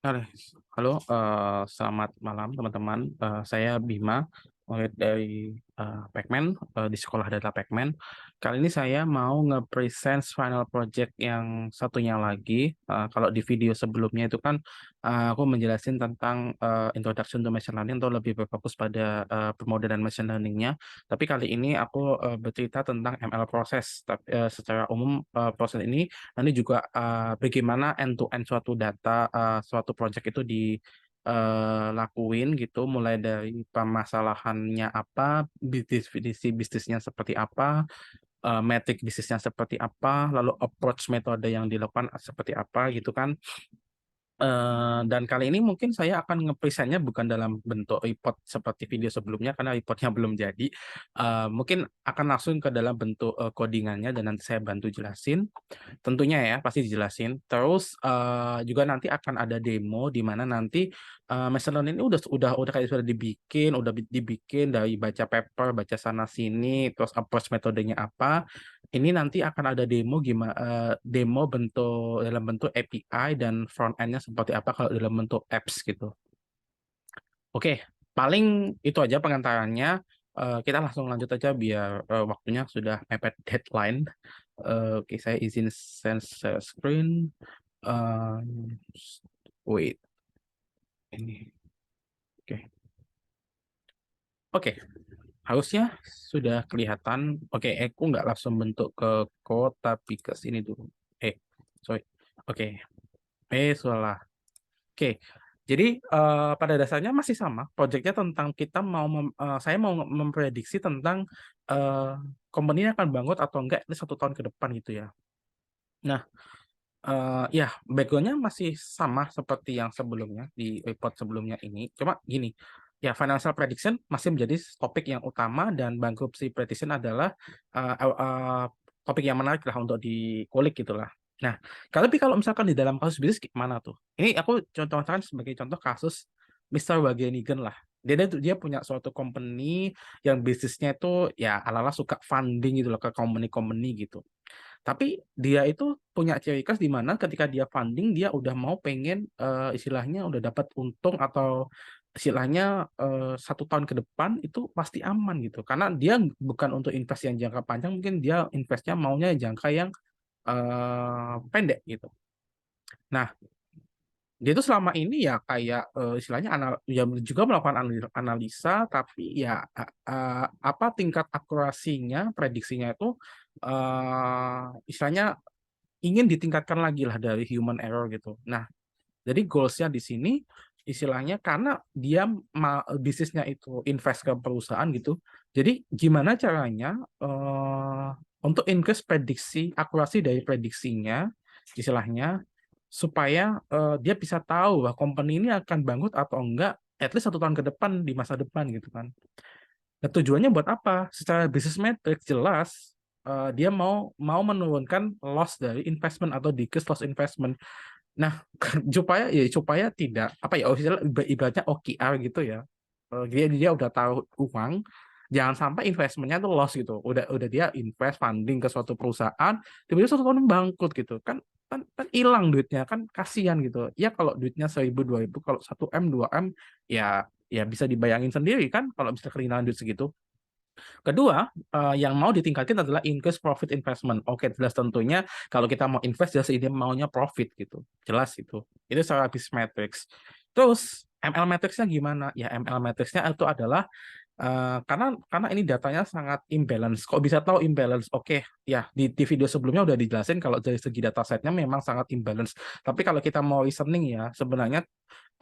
Halo, halo, selamat malam teman-teman. Saya Bima, murid dari Pacman, di sekolah data Pacman. Kali ini saya mau nge-present final project yang satunya lagi. Kalau di video sebelumnya itu kan aku menjelasin tentang introduction to machine learning atau lebih berfokus pada pemodelan machine learning-nya. Tapi kali ini aku bercerita tentang ML proses. Tapi secara umum proses ini nanti juga bagaimana end to end suatu data, suatu project itu dilakuin gitu, mulai dari permasalahannya apa, definisi bisnisnya seperti apa, metrik bisnisnya seperti apa, lalu approach metode yang dilakukan seperti apa gitu kan. Dan kali ini mungkin saya akan nge-present-nya bukan dalam bentuk report seperti video sebelumnya karena reportnya belum jadi. Mungkin akan langsung ke dalam bentuk codingannya dan nanti saya bantu jelasin. Tentunya ya, pasti dijelasin. Terus juga nanti akan ada demo di mana nanti machine learning ini udah kayak sudah dibikin dari baca paper, baca sana sini, terus approach metodenya apa. Ini nanti akan ada demo demo dalam bentuk API dan front end-nya seperti apa kalau dalam bentuk apps gitu. Oke, paling itu aja pengantarannya. Kita langsung lanjut aja biar waktunya sudah mepet deadline. Oke, saya izin share screen. Eh, Wait, ini. Oke, oke. Harusnya sudah kelihatan. Oke, aku nggak langsung bentuk ke code, tapi ke sini dulu. Sorry. Oke, salah. Oke, jadi pada dasarnya masih sama. Proyeknya tentang saya mau memprediksi tentang eh, company ini akan bangkrut atau enggak ini 1 tahun ke depan gitu ya. Nah, ya, background-nya masih sama seperti yang sebelumnya di report sebelumnya ini. Cuma gini, ya financial prediction masih menjadi topik yang utama dan bankruptcy prediction adalah topik yang menarik lah untuk dikulik gitulah. Nah, tapi kalau misalkan di dalam kasus bisnis gimana tuh? Ini aku contohkan sebagai contoh kasus Mr. Wageningen lah. Dia punya suatu company yang bisnisnya itu ya ala-ala suka funding gitu loh ke company-company gitu. Tapi dia itu punya ciri khas di mana ketika dia funding dia udah mau pengen istilahnya udah dapat untung atau istilahnya 1 tahun ke depan itu pasti aman gitu karena dia bukan untuk invest yang jangka panjang, mungkin dia investnya maunya jangka yang pendek gitu. Nah, dia itu selama ini ya kayak istilahnya ya juga melakukan analisa, tapi ya apa tingkat akurasinya prediksinya itu istilahnya ingin ditingkatkan lagi lah dari human error gitu. Nah, jadi goalsnya di sini istilahnya karena dia bisnisnya itu invest ke perusahaan gitu. Jadi gimana caranya untuk increase akurasi dari prediksinya istilahnya supaya dia bisa tahu bahwa company ini akan bangkrut atau enggak at least 1 tahun ke depan di masa depan gitu kan. Nah, tujuannya buat apa? Secara business metrics jelas dia mau mau menurunkan loss dari investment atau decrease loss investment. Nah, supaya tidak apa ya ibaratnya OKR gitu ya. Dia udah tahu uang, jangan sampai investmentnya tuh loss gitu. Udah dia invest funding ke suatu perusahaan, tiba-tiba 1 tahun bangkrut gitu. Kan hilang duitnya, kan kasihan gitu. Ya kalau duitnya 1.000 2.000, kalau 1 M 2 M ya ya bisa dibayangin sendiri kan kalau bisa kehilangan duit segitu. Kedua, yang mau ditingkatin adalah increase profit investment. Oke, jelas tentunya kalau kita mau invest jelas ini maunya profit gitu. Jelas itu. Itu secara business metrics. Terus ML metricsnya gimana? Ya ML metricsnya itu adalah karena ini datanya sangat imbalance. Kok bisa tahu imbalance? Oke, ya di video sebelumnya udah dijelasin kalau dari segi datasetnya memang sangat imbalance. Tapi kalau kita mau reasoning ya, sebenarnya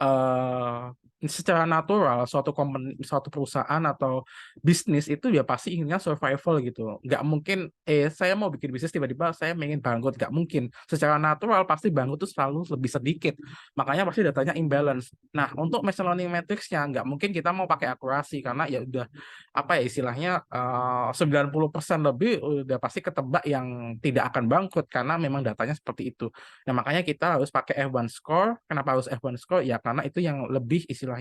eh secara natural suatu perusahaan atau bisnis itu ya pasti inginnya survival gitu. Nggak mungkin saya mau bikin bisnis tiba-tiba saya ingin bangkrut, nggak mungkin. Secara natural pasti bangkrut itu selalu lebih sedikit. Makanya pasti datanya imbalance. Nah, untuk machine learning matrixnya nggak mungkin kita mau pakai akurasi karena ya udah apa ya istilahnya 90% lebih udah pasti ketebak yang tidak akan bangkrut karena memang datanya seperti itu. Nah, makanya kita harus pakai F1 score. Kenapa harus F1 score? Ya karena itu yang lebih istilahnya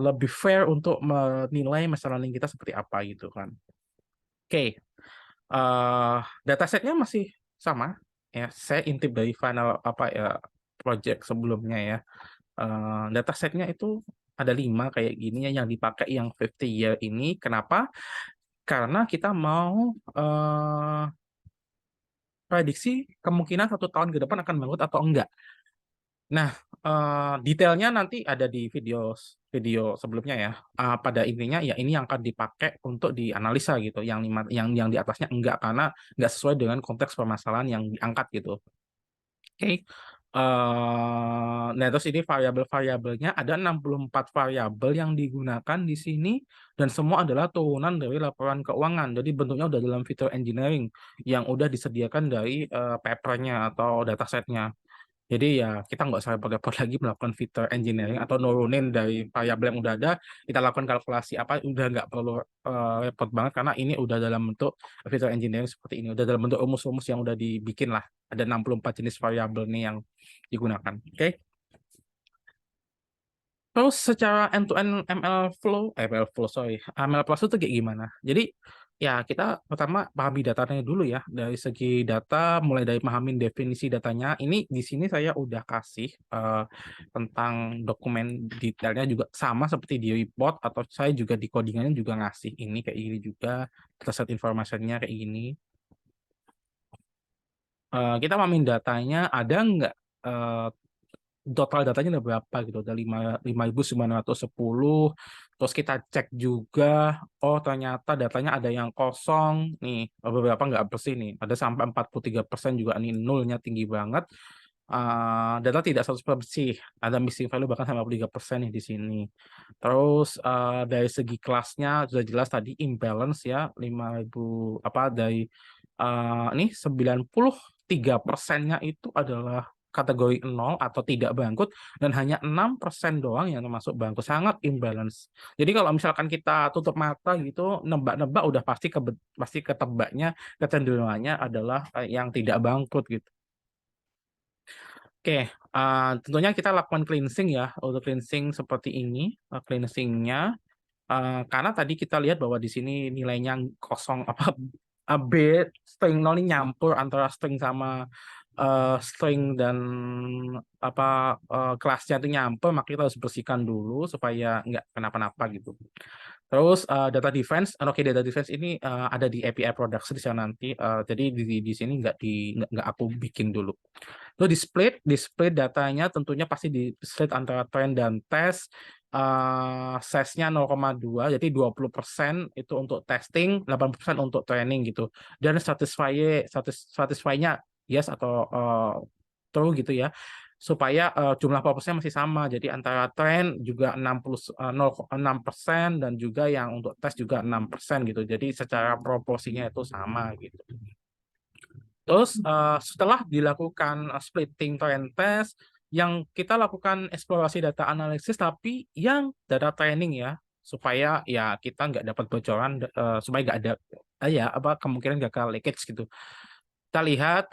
lebih fair untuk menilai machine learning kita seperti apa gitu kan. Oke, datasetnya masih sama ya. Saya intip dari final apa ya project sebelumnya ya. Datasetnya itu ada 5 kayak gini ya, yang dipakai yang 50 year ini. Kenapa? Karena kita mau prediksi kemungkinan 1 tahun ke depan akan bangkrut atau enggak. Nah, detailnya nanti ada di video video sebelumnya ya. Pada intinya ya ini yang akan dipakai untuk dianalisa gitu. Yang di atasnya enggak, karena enggak sesuai dengan konteks permasalahan yang diangkat gitu. Oke. Nah, terus ini variabel-variabelnya ada 64 variabel yang digunakan di sini, dan semua adalah turunan dari laporan keuangan. Jadi bentuknya udah dalam fitur engineering yang udah disediakan dari papernya atau datasetnya. Jadi ya kita nggak usah repot-repot lagi melakukan fitur engineering atau nurunin dari variabel yang udah ada, kita lakukan kalkulasi apa, udah nggak perlu repot banget, karena ini udah dalam bentuk fitur engineering seperti ini, udah dalam bentuk rumus-rumus yang udah dibikin lah. Ada 64 jenis variabel nih yang digunakan. Oke. Terus secara end-to-end ML flow itu kayak gimana? Jadi ya kita pertama pahami datanya dulu ya. Dari segi data, mulai dari pahamin definisi datanya. Ini di sini saya udah kasih tentang dokumen detailnya juga sama seperti di report, atau saya juga di codingannya juga ngasih ini kayak gini juga. Set informationnya kayak gini. Kita pahamin datanya, ada nggak total datanya ada berapa gitu, ada 5.910. Terus kita cek juga, oh ternyata datanya ada yang kosong nih, beberapa nggak bersih nih, ada sampai 43% juga nih, nolnya tinggi banget. Data tidak 100% bersih, ada missing value bahkan sampai 3% nih di sini. Terus dari segi kelasnya sudah jelas tadi imbalance ya, 5.000 apa dari ini 93%-nya itu adalah kategori 0 atau tidak bangkrut, dan hanya 6% doang yang termasuk bangkrut, sangat imbalance. Jadi kalau misalkan kita tutup mata gitu, nebak-nebak udah pasti ketebaknya, kecenderungannya adalah yang tidak bangkrut gitu. Oke, tentunya kita lakukan cleansing ya, untuk cleansing seperti ini, cleansingnya, karena tadi kita lihat bahwa di sini nilainya kosong apa B string 0 ini nyampur antara string sama string, dan apa kelasnya itu nyampur, maka kita harus bersihkan dulu supaya nggak kenapa-napa gitu. Terus data defense, oke, data defense ini ada di API production di sana nanti. Jadi di sini nggak aku bikin dulu. Terus display datanya tentunya pasti di split antara trend dan test. Size-nya 0,2, jadi 20% itu untuk testing, 80% untuk training gitu. Dan satisfy-nya yes atau true gitu ya, supaya jumlah popusnya masih sama. Jadi antara trend juga 6% dan juga yang untuk tes juga 6% gitu. Jadi secara proporsinya itu sama gitu. Terus setelah dilakukan splitting trend test, yang kita lakukan eksplorasi data analisis tapi yang data training ya, supaya ya kita nggak dapat bocoran, supaya nggak ada ya apa kemungkinan gagal leakage gitu. Kita lihat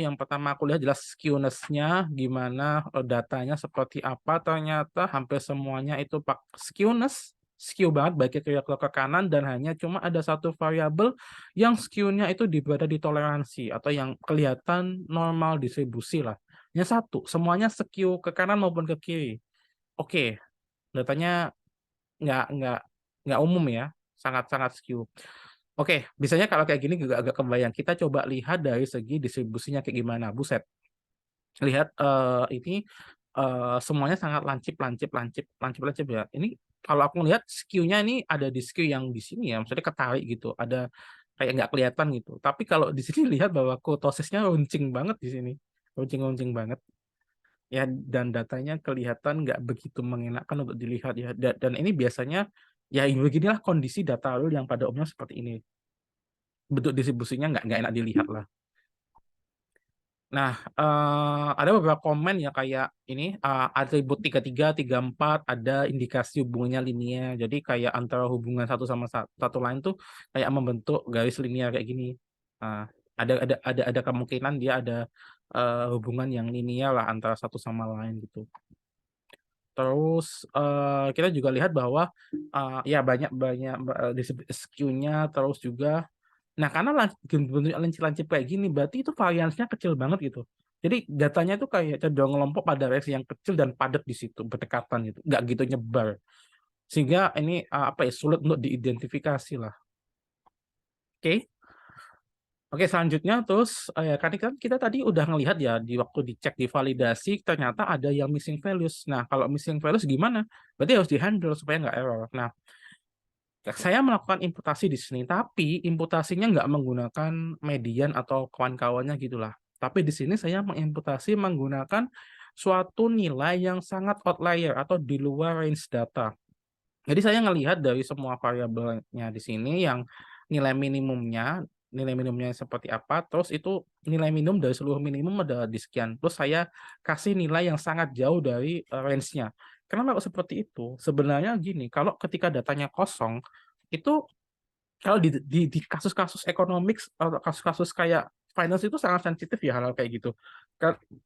yang pertama aku lihat jelas skewness-nya gimana, datanya seperti apa. Ternyata hampir semuanya itu skew banget baik ke kanan, dan hanya cuma ada satu variabel yang skew-nya itu berada di toleransi atau yang kelihatan normal distribusi lah. Yang satu, semuanya skew ke kanan maupun ke kiri. Oke, datanya nggak nggak umum ya, sangat-sangat skew. Oke, biasanya kalau kayak gini juga agak kebayang. Kita coba lihat dari segi distribusinya kayak gimana. Buset. Lihat ini semuanya sangat lancip ya. Ini kalau aku lihat skew-nya ini ada di skew yang di sini ya, maksudnya ketarik gitu. Ada kayak nggak kelihatan gitu. Tapi kalau di sini lihat bahwa kurtosisnya runcing banget di sini. Runcing-runcing banget. Ya, dan datanya kelihatan nggak begitu mengenakan untuk dilihat ya. Dan ini biasanya ya beginilah kondisi data real yang pada umumnya seperti ini. Bentuk distribusinya nggak enak dilihat lah. Nah, ada beberapa komen ya kayak ini, atribut 33, 34, ada indikasi hubungannya linear. Jadi kayak antara hubungan satu sama satu lain tuh kayak membentuk garis linear kayak gini. Nah, ada kemungkinan dia ada hubungan yang linear lah antara satu sama lain gitu. Terus kita juga lihat bahwa ya banyak skew-nya, terus juga. Nah, karena bentuk lancip-lancip kayak gini, berarti itu variansnya kecil banget gitu. Jadi datanya itu kayak cenderung ngelompok pada range yang kecil dan padat di situ, berdekatan gitu, nggak gitu nyebar. Sehingga ini apa ya, sulit untuk diidentifikasi lah. Oke. Oke, selanjutnya terus kan kita tadi udah ngelihat ya di waktu dicek di validasi ternyata ada yang missing values. Nah, kalau missing values gimana? Berarti harus di-handle supaya nggak error. Nah, saya melakukan imputasi di sini, tapi imputasinya nggak menggunakan median atau kawan-kawannya gitulah. Tapi di sini saya mengimputasi menggunakan suatu nilai yang sangat outlier atau di luar range data. Jadi saya ngelihat dari semua variabelnya di sini yang nilai minimumnya, nilai minimumnya seperti apa, terus itu nilai minimum dari seluruh minimum ada di sekian. Terus saya kasih nilai yang sangat jauh dari range-nya. Kenapa kok seperti itu? Sebenarnya gini, kalau ketika datanya kosong, itu kalau di kasus-kasus economics atau kasus-kasus kayak finance itu sangat sensitif ya hal-hal kayak gitu.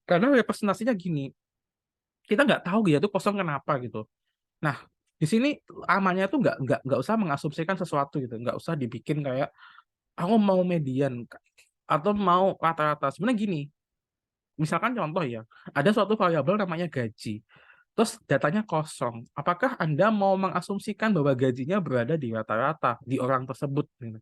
Karena representasinya gini, kita nggak tahu gitu itu kosong kenapa gitu. Nah, di sini amannya tuh nggak usah mengasumsikan sesuatu gitu, nggak usah dibikin kayak aku mau median atau mau rata-rata. Sebenarnya gini, misalkan contoh ya, ada suatu variabel namanya gaji, terus datanya kosong. Apakah Anda mau mengasumsikan bahwa gajinya berada di rata-rata di orang tersebut? Gitu.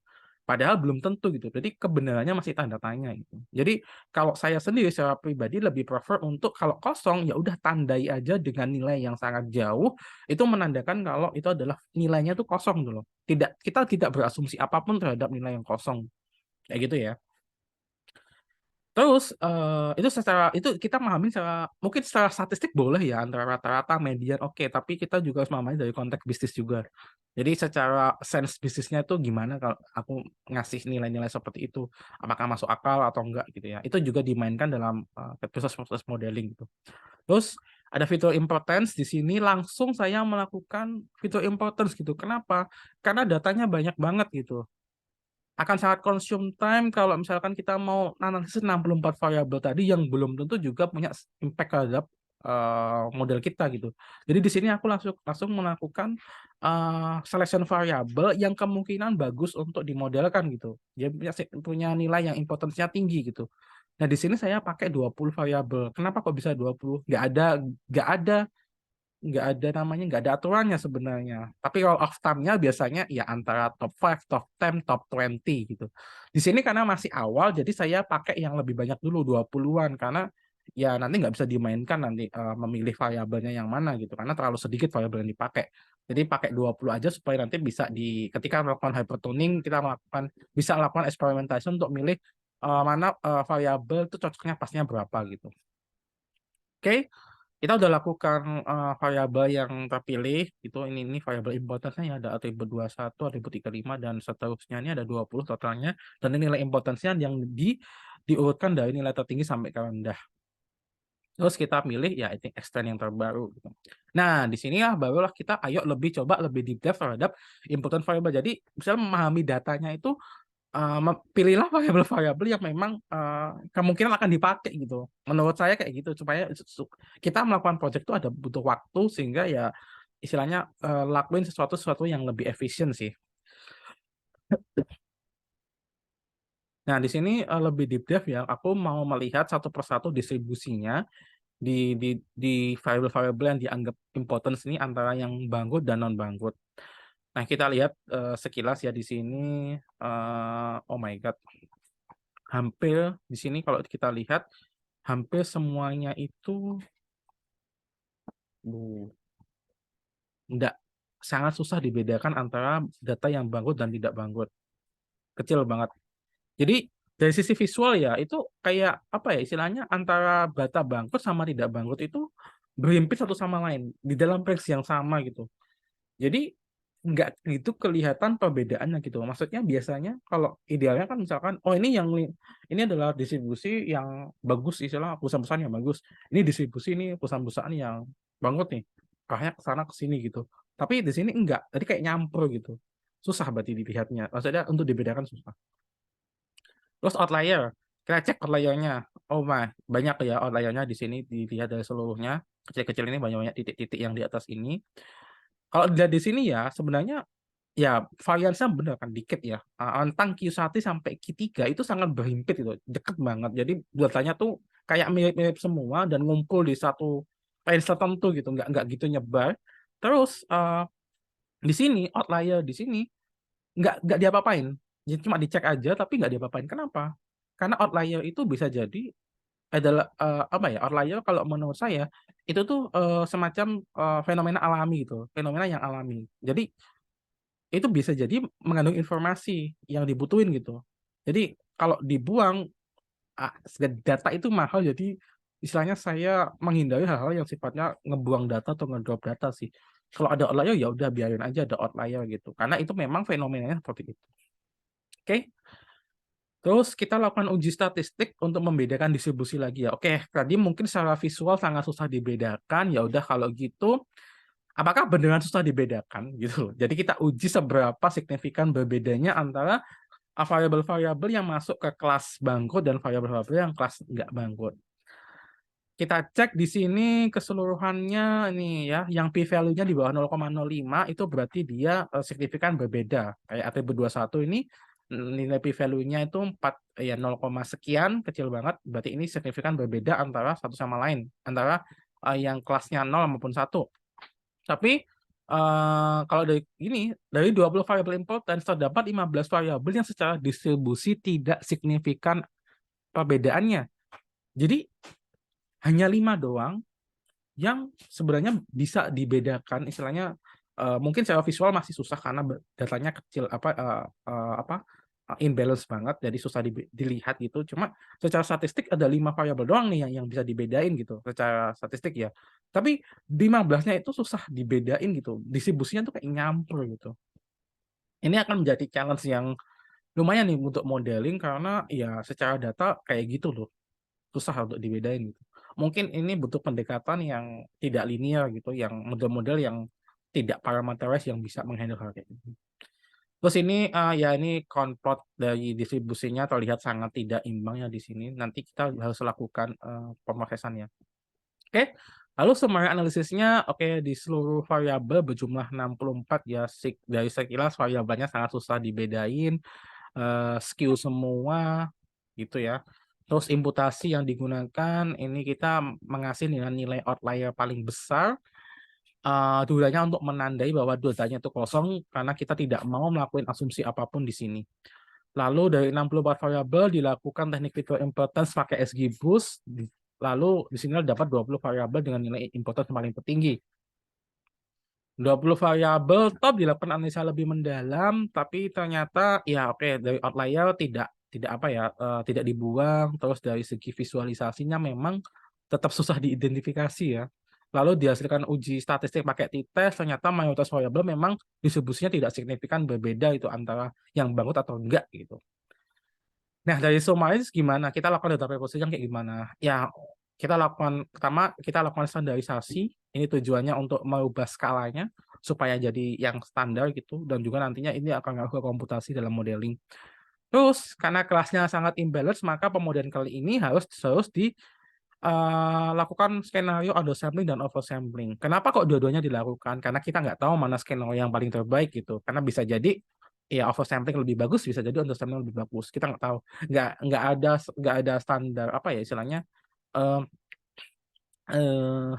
Padahal belum tentu gitu. Jadi kebenarannya masih tanda tanya gitu. Jadi kalau saya sendiri secara pribadi lebih prefer untuk kalau kosong ya udah tandai aja dengan nilai yang sangat jauh. Itu menandakan kalau itu adalah nilainya tuh kosong dulu. Tidak, kita tidak berasumsi apapun terhadap nilai yang kosong. Kayak gitu ya. Terus itu secara itu kita memahami secara mungkin secara statistik boleh ya antara rata-rata median oke, tapi kita juga harus memahami dari konteks bisnis juga. Jadi secara sense bisnisnya itu gimana kalau aku ngasih nilai-nilai seperti itu, apakah masuk akal atau enggak gitu ya. Itu juga dimainkan dalam proses modeling gitu. Terus ada fitur importance di sini langsung saya melakukan fitur importance gitu. Kenapa? Karena datanya banyak banget gitu, akan sangat consume time kalau misalkan kita mau analisis 64 variabel tadi yang belum tentu juga punya impact terhadap model kita gitu. Jadi di sini aku langsung langsung melakukan selection variabel yang kemungkinan bagus untuk dimodelkan gitu. Dia punya nilai yang importance-nya tinggi gitu. Nah, di sini saya pakai 20 variabel. Kenapa kok bisa 20? Nggak ada namanya, nggak ada aturannya sebenarnya. Tapi roll of time-nya biasanya ya antara top 5, top 10, top 20 gitu. Di sini karena masih awal, jadi saya pakai yang lebih banyak dulu, 20-an. Karena ya nanti nggak bisa dimainkan nanti memilih variabelnya yang mana gitu. Karena terlalu sedikit variabel yang dipakai. Jadi pakai 20 aja supaya nanti bisa ketika melakukan hypertuning, kita bisa melakukan experimentation untuk milih mana variabel itu cocoknya pasnya berapa gitu. Oke, kita udah lakukan variabel yang terpilih itu ini variabel importance-nya ya ada atribut 21, atribut 35 dan seterusnya ini ada 20 totalnya dan ini nilai importance-nya yang diurutkan dari nilai tertinggi sampai ke rendah. Terus kita milih ya I think extend yang terbaru gitu. Nah, di sini ya barulah kita ayo coba lebih deep dive terhadap important variable. Jadi, misalnya memahami datanya itu pilihlah variabel-variabel yang memang kemungkinan akan dipakai gitu. Menurut saya kayak gitu supaya kita melakukan project itu ada butuh waktu sehingga ya istilahnya lakuin sesuatu yang lebih efisien sih. Nah, di sini lebih deep dive ya. Aku mau melihat satu persatu distribusinya di variabel-variabel yang dianggap importance ini antara yang bangkrut dan non bangkrut. Nah, kita lihat sekilas ya di sini. Oh my God, hampir di sini kalau kita lihat hampir semuanya itu enggak, sangat susah dibedakan antara data yang bangkrut dan tidak bangkrut. Kecil banget. Jadi dari sisi visual ya itu kayak apa ya istilahnya antara data bangkrut sama tidak bangkrut itu berhimpit satu sama lain di dalam range yang sama gitu. Jadi nggak gitu kelihatan perbedaannya gitu. Maksudnya biasanya kalau idealnya kan misalkan oh ini adalah distribusi yang bagus istilah perusahaan-perusahaan yang bagus. Ini distribusi ini perusahaan-perusahaan yang bangkrut nih. Arahnya ke sana ke sini gitu. Tapi di sini enggak. Tadi kayak nyampur gitu. Susah berarti dilihatnya. Maksudnya untuk dibedakan susah. Terus outlier. Kita cek outliernya. Oh my, banyak ya outliernya di sini dilihat dari seluruhnya. Kecil-kecil ini banyak-banyak titik-titik yang di atas ini. Kalau dilihat di sini ya sebenarnya ya variansnya benar kan dikit ya. Rentang Q1 sampai Q3 itu sangat berhimpit itu, deket banget. Jadi datanya tuh kayak mirip-mirip semua dan ngumpul di satu range tertentu gitu, nggak gitu nyebar. Terus di sini outlier di sini nggak diapa-apain, jadi cuma dicek aja tapi nggak diapa-apain. Kenapa? Karena outlier itu bisa jadi adalah apa ya, outlier kalau menurut saya itu tuh semacam fenomena alami gitu, fenomena yang alami. Jadi itu bisa jadi mengandung informasi yang dibutuhin gitu. Jadi kalau dibuang data itu mahal, jadi istilahnya saya menghindari hal-hal yang sifatnya ngebuang data atau ngedrop data sih. Kalau ada outlier ya udah biarin aja ada outlier gitu, karena itu memang fenomenanya seperti itu. Oke. Terus kita lakukan uji statistik untuk membedakan distribusi lagi ya. Oke, tadi mungkin secara visual sangat susah dibedakan. Ya udah kalau gitu, apakah beneran susah dibedakan gitu loh. Jadi kita uji seberapa signifikan berbedanya antara variabel-variabel yang masuk ke kelas bangkrut dan variabel-variabel yang kelas nggak bangkrut. Kita cek di sini keseluruhannya ini ya, yang p-value-nya di bawah 0,05 itu berarti dia signifikan berbeda. Kayak ATB21 ini nilai p-value-nya itu 4 ya 0, sekian, kecil banget. Berarti ini signifikan berbeda antara satu sama lain, antara yang kelasnya 0 maupun 1. Tapi kalau dari ini, dari 20 variabel importance terdapat 15 variabel yang secara distribusi tidak signifikan perbedaannya. Jadi hanya 5 doang yang sebenarnya bisa dibedakan, istilahnya mungkin secara visual masih susah karena datanya kecil imbalance banget, jadi susah dilihat gitu. Cuma secara statistik ada 5 variabel doang nih yang bisa dibedain gitu secara statistik ya. Tapi 15-nya itu susah dibedain gitu. Distribusinya tuh kayak nyampur gitu. Ini akan menjadi challenge yang lumayan nih untuk modeling karena ya secara data kayak gitu loh. Susah untuk dibedain gitu. Mungkin ini butuh pendekatan yang tidak linear gitu, yang model-model yang tidak parameterized yang bisa menghandle hal kayak gitu. Terus ini ya ini konplot dari distribusinya terlihat sangat tidak imbang ya di sini. Nanti kita harus lakukan pemrosesannya. Oke. Lalu summary analisisnya, oke, di seluruh variabel berjumlah 64 ya, dari sekilas variabelnya sangat susah dibedain, skew semua gitu ya. Terus imputasi yang digunakan ini kita mengasih dengan nilai outlier paling besar. Tujuannya untuk menandai bahwa datanya itu kosong karena kita tidak mau melakukan asumsi apapun di sini. Lalu dari 64 variabel dilakukan teknik filter importance pakai XGBoost. Lalu di sini dapat 20 variabel dengan nilai importance paling tinggi. 20 variabel top dilakukan analisa lebih mendalam, tapi ternyata ya oke, dari outlier tidak apa ya, tidak dibuang. Terus dari segi visualisasinya memang tetap susah diidentifikasi ya. Lalu dihasilkan uji statistik pakai t-test, ternyata mayoritas variabel memang distribusinya tidak signifikan berbeda itu antara yang bangkrut atau enggak gitu. Nah, dari summaries gimana? Kita lakukan data preposition kayak gimana? Ya, pertama kita lakukan standarisasi. Ini tujuannya untuk merubah skalanya supaya jadi yang standar gitu, dan juga nantinya ini akan ngaruh ke komputasi dalam modeling. Terus karena kelasnya sangat imbalance, maka pemodelan kali ini harus lakukan skenario undersampling dan oversampling. Kenapa kok dua-duanya dilakukan? Karena kita nggak tahu mana skenario yang paling terbaik gitu. Karena bisa jadi ya oversampling lebih bagus, bisa jadi undersampling lebih bagus. Kita nggak tahu. Nggak ada standar apa ya istilahnya. eh,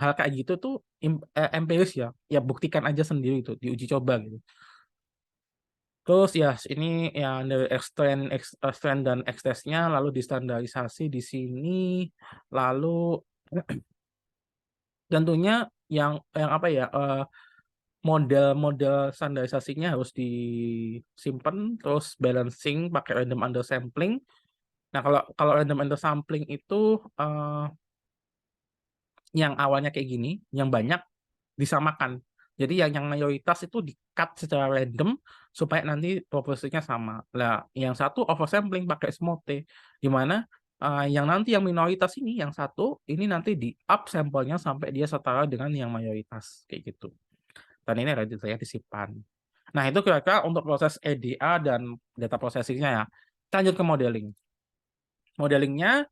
Hal kayak gitu tuh empiris ya. Ya buktikan aja sendiri itu, diuji coba gitu. Terus ya ini ya dari extend dan extestnya lalu distandarisasi di sini, lalu tentunya yang apa ya, model-model standarisasinya harus disimpan, terus balancing pakai random undersampling. Nah, kalau random undersampling itu yang awalnya kayak gini, yang banyak disamakan. Jadi yang mayoritas itu di-cut secara random supaya nanti proporsinya sama. Nah, yang satu oversampling pakai smooth T, di mana yang nanti yang minoritas ini, yang satu ini nanti di-up sampelnya sampai dia setara dengan yang mayoritas kayak gitu. Dan ini saya disimpan. Nah, itu kira-kira untuk proses EDA dan data processing-nya ya. Kita lanjut ke modeling. Modelingnya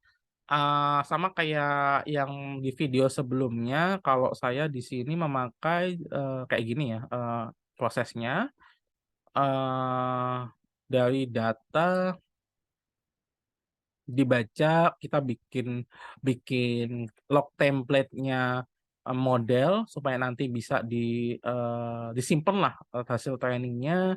sama kayak yang di video sebelumnya, kalau saya di sini memakai kayak gini ya prosesnya, dari data dibaca, kita bikin bikin log template-nya model supaya nanti bisa disimpan lah hasil trainingnya.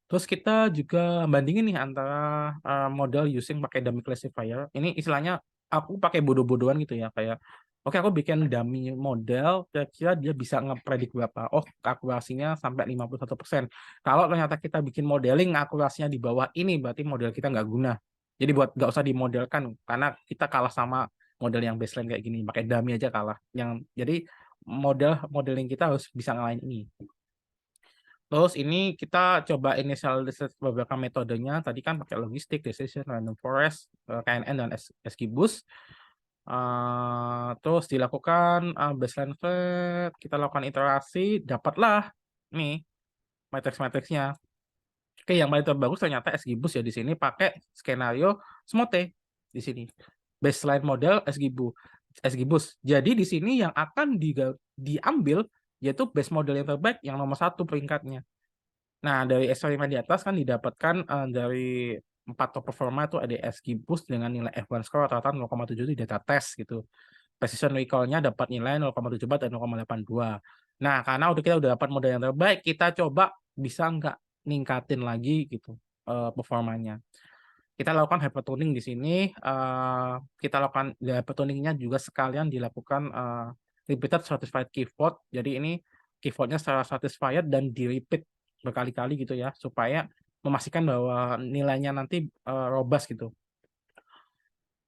Terus kita juga bandingin nih antara model using pakai dummy classifier. Ini istilahnya aku pakai bodoh-bodohan gitu ya, kayak oke aku bikin dummy model, kira-kira dia bisa ngepredik berapa. Oh, akurasinya sampai 51%. Kalau ternyata kita bikin modeling akurasinya di bawah ini, berarti model kita nggak guna. Jadi buat nggak usah dimodelkan, karena kita kalah sama model yang baseline kayak gini, pakai dummy aja kalah. Jadi modeling kita harus bisa ngalahin ini. Terus ini kita coba initial research beberapa metodenya. Tadi kan pakai logistik, decision, random forest, KNN, dan XGBoost. Terus dilakukan baseline fit, kita lakukan iterasi, dapatlah nih matrix-matrixnya. Oke, yang paling terbagus ternyata XGBoost ya di sini pakai skenario SMOTE di sini. Baseline model XGBoost. Jadi di sini yang akan diambil yaitu base model yang terbaik yang nomor 1 peringkatnya. Nah, dari eksperimen di atas kan didapatkan dari 4 top performa itu ada XGBoost dengan nilai F1 score rata-rata 0,7 di data test gitu. Precision recall-nya dapat nilai 0,74 dan 0,82. Nah, karena kita udah dapat model yang terbaik, kita coba bisa nggak ningkatin lagi gitu performanya. Kita lakukan hypertuning di sini. Kita lakukan hypertuningnya juga sekalian dilakukan repeated satisfied keyword. Jadi ini keywordnya secara satisfied dan di repeat berkali-kali gitu ya, supaya memastikan bahwa nilainya nanti robust gitu.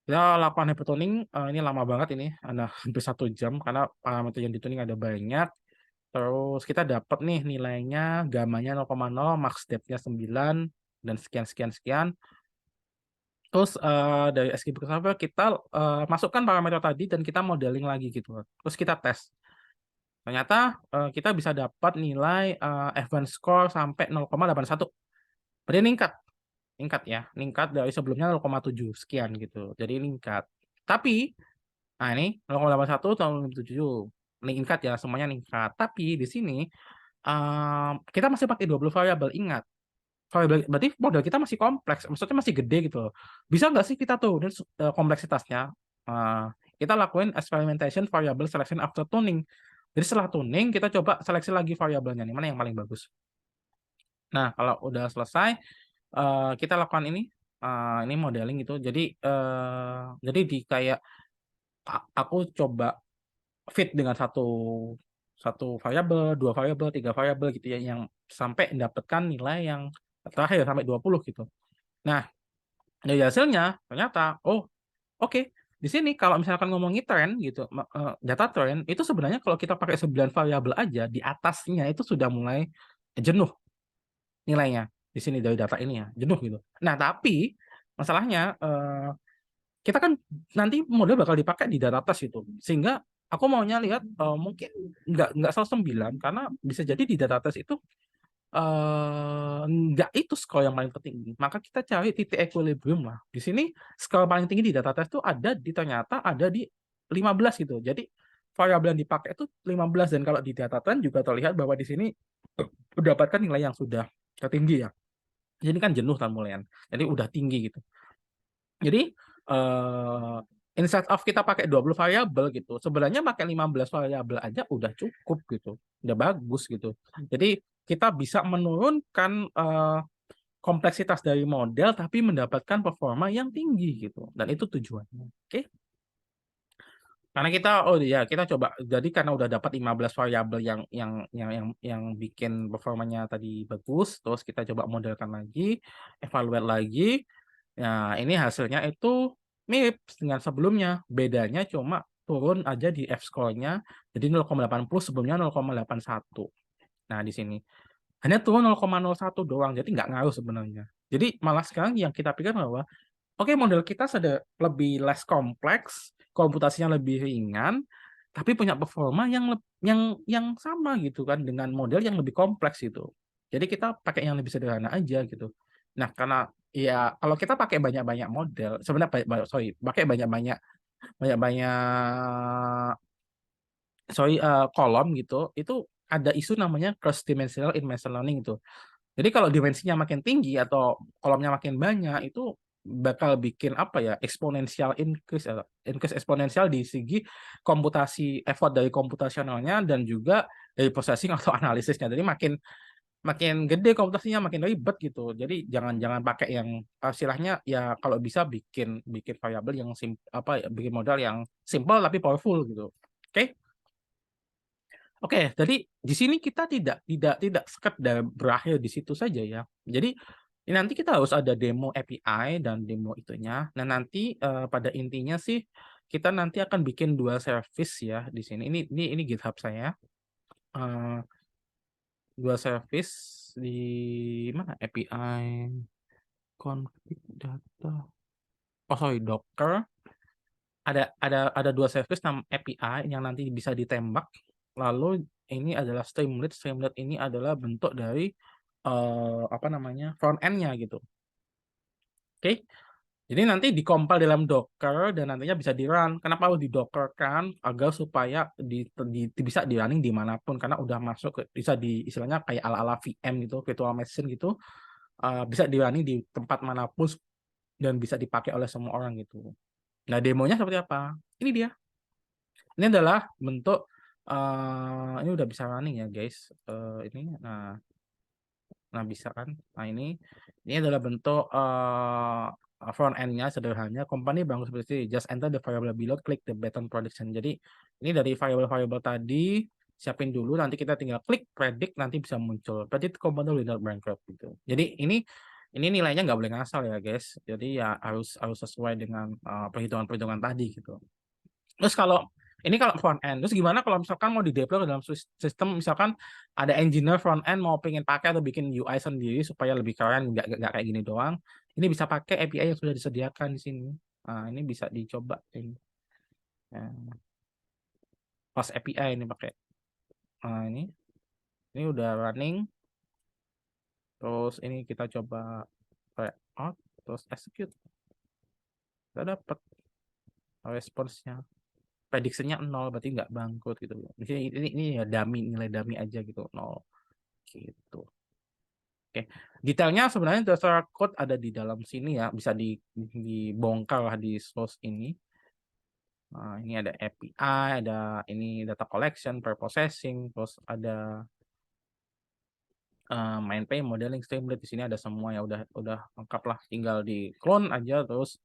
Kita lakukan hypertuning, ini lama banget ini, ada hampir 1 jam karena parameter yang dituning ada banyak. Terus kita dapat nih nilainya, gamanya 0,0, max depth-nya 9, dan sekian. Terus dari XGBoost Server kita masukkan parameter tadi dan kita modeling lagi gitu. Terus kita tes. Ternyata kita bisa dapat nilai F1 score sampai 0,81. Berarti ningkat dari sebelumnya 0,7 sekian gitu. Jadi ningkat. Tapi nah ini 0,81 tahun 2007 meningkat ya, semuanya meningkat. Tapi di sini kita masih pakai 20 variabel. Ingat, berarti model kita masih kompleks, maksudnya masih gede gitu loh. Bisa nggak sih kita turunin kompleksitasnya? Kita lakuin experimentation variable selection after tuning. Jadi setelah tuning kita coba seleksi lagi variabelnya nih, mana yang paling bagus. Nah, kalau udah selesai kita lakukan ini modeling gitu. Jadi di kayak aku coba fit dengan satu variabel, 2 variabel, 3 variabel gitu ya, yang sampai mendapatkan nilai yang terakhir sampai 20 gitu. Nah, dari hasilnya ternyata, oh oke, di sini kalau misalkan ngomongin tren gitu, data tren itu sebenarnya kalau kita pakai 9 variabel aja, di atasnya itu sudah mulai jenuh nilainya. Di sini dari data ini ya, jenuh gitu. Nah, tapi masalahnya kita kan nanti model bakal dipakai di data test itu. Sehingga aku maunya lihat mungkin nggak 109 karena bisa jadi di data test itu nggak itu skor yang paling tertinggi. Maka kita cari titik equilibrium lah. Di sini skor paling tinggi di data test itu ternyata ada di 15 gitu. Jadi variabel yang dipakai itu 15, dan kalau di data test juga terlihat bahwa di sini mendapatkan nilai yang sudah tertinggi ya. Jadi kan jenuh mulaian. Jadi udah tinggi gitu. Jadi instead of kita pakai 20 variabel gitu, sebenarnya pakai 15 variabel aja udah cukup gitu. Udah bagus gitu. Jadi kita bisa menurunkan kompleksitas dari model tapi mendapatkan performa yang tinggi gitu. Dan itu tujuannya. Oke. Karena kita coba, jadi karena udah dapat 15 variabel yang bikin performanya tadi bagus, terus kita coba modelkan lagi, evaluate lagi. Nah, ini hasilnya itu mirip dengan sebelumnya. Bedanya cuma turun aja di F-score-nya, jadi 0,80 sebelumnya 0,81. Nah, di sini hanya turun 0,01 doang, jadi nggak ngaruh sebenarnya. Jadi malah sekarang yang kita pikir bahwa oke, model kita sudah lebih less kompleks, komputasinya lebih ringan, tapi punya performa yang sama gitu kan dengan model yang lebih kompleks gitu. Jadi kita pakai yang lebih sederhana aja gitu. Nah, karena ya kalau kita pakai banyak-banyak model, sebenarnya pakai banyak-banyak kolom gitu, itu ada isu namanya cross dimensional in machine learning itu. Jadi kalau dimensinya makin tinggi atau kolomnya makin banyak, itu bakal bikin apa ya, exponential increase eksponensial di segi komputasi, effort dari komputasionalnya dan juga dari processing atau analisisnya. Jadi makin makin gede komputasinya makin ribet gitu. Jadi jangan jangan pakai yang istilahnya ya kalau bisa bikin bikin variabel yang apa ya, bikin modal yang simple tapi powerful gitu. Oke? Oke, jadi di sini kita tidak sekedar berakhir di situ saja ya. Jadi nanti kita harus ada demo API dan demo itunya. Nah, nanti pada intinya sih kita nanti akan bikin dua service ya di sini. Ini GitHub saya. Eh, dua service di mana API config data. Oh, sorry, Docker. Ada dua service API yang nanti bisa ditembak. Lalu ini adalah Streamlit. Streamlit ini adalah bentuk dari apa namanya, front end-nya gitu. Oke. Jadi nanti dikompil dalam Docker dan nantinya bisa di-run. Kenapa harus di-Docker kan? Agar supaya bisa di-running dimanapun karena udah masuk bisa di istilahnya kayak ala-ala VM gitu, virtual machine gitu. Bisa di-running di tempat manapun dan bisa dipakai oleh semua orang gitu. Nah, demonya seperti apa? Ini dia. Ini adalah bentuk ini udah bisa running ya guys. Ini nah bisa kan. Nah, ini adalah bentuk front end-nya sederhananya. Company bangun seperti ini. Just enter the variable below, click the button prediction. Jadi ini dari variable-variable tadi siapin dulu, nanti kita tinggal klik predict, nanti bisa muncul predict component without bankrupt gitu. Jadi ini nilainya nggak boleh ngasal ya guys. Jadi ya harus sesuai dengan perhitungan-perhitungan tadi gitu. Terus kalau front end, terus gimana kalau misalkan mau di deploy ke dalam sistem, misalkan ada engineer front end mau pengen pakai atau bikin UI sendiri supaya lebih keren, nggak kayak gini doang. Ini bisa pakai API yang sudah disediakan di sini. Nah, ini bisa dicoba ini. Ya, Fast API ini pakai. Nah, ini udah running. Terus ini kita coba try out, terus execute. Kita dapat responsnya. Prediksinya 0, berarti nggak bangkrut gitu. Ini ya nilai dummy aja gitu, 0 gitu. Oke, detailnya sebenarnya dasar code ada di dalam sini ya, bisa dibongkar lah di source ini. Nah, ini ada API, ada ini data collection, preprocessing, terus ada main pay, modeling, streamlit, di sini ada semua ya, udah lengkap lah, tinggal di clone aja terus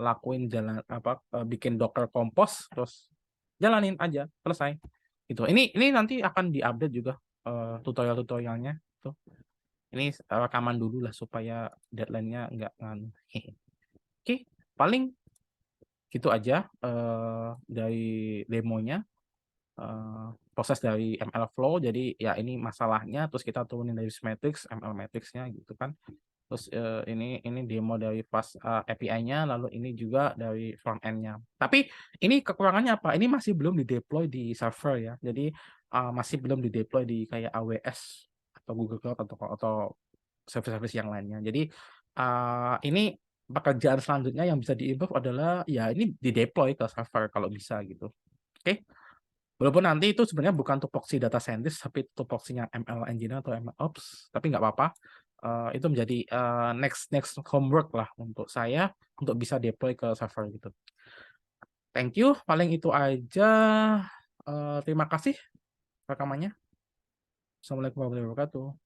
lakuin bikin Docker Compose terus jalanin aja, selesai. Gitu. Ini nanti akan diupdate juga tutorial-tutorialnya tuh. Ini rekaman dulu lah supaya deadline-nya nggak nganu. Oke, paling gitu aja dari demonya. Proses dari ML Flow. Jadi ya ini masalahnya, terus kita turunin dari matrix, ML matrix-nya gitu kan. Terus ini demo dari fast API-nya, lalu ini juga dari front end-nya. Tapi ini kekurangannya apa? Ini masih belum di-deploy di server ya. Jadi masih belum di-deploy di kayak AWS atau Google Cloud atau service-service yang lainnya. Jadi ini pekerjaan selanjutnya yang bisa di-improve adalah ya ini di-deploy ke server kalau bisa gitu. Oke. Walaupun nanti itu sebenarnya bukan tupoksi data scientist, tapi tupoksinya ML engineer atau ML ops, tapi nggak apa-apa. Itu menjadi next homework lah untuk saya untuk bisa deploy ke server gitu. Thank you, paling itu aja. Terima kasih rekamannya. Assalamualaikum warahmatullahi wabarakatuh.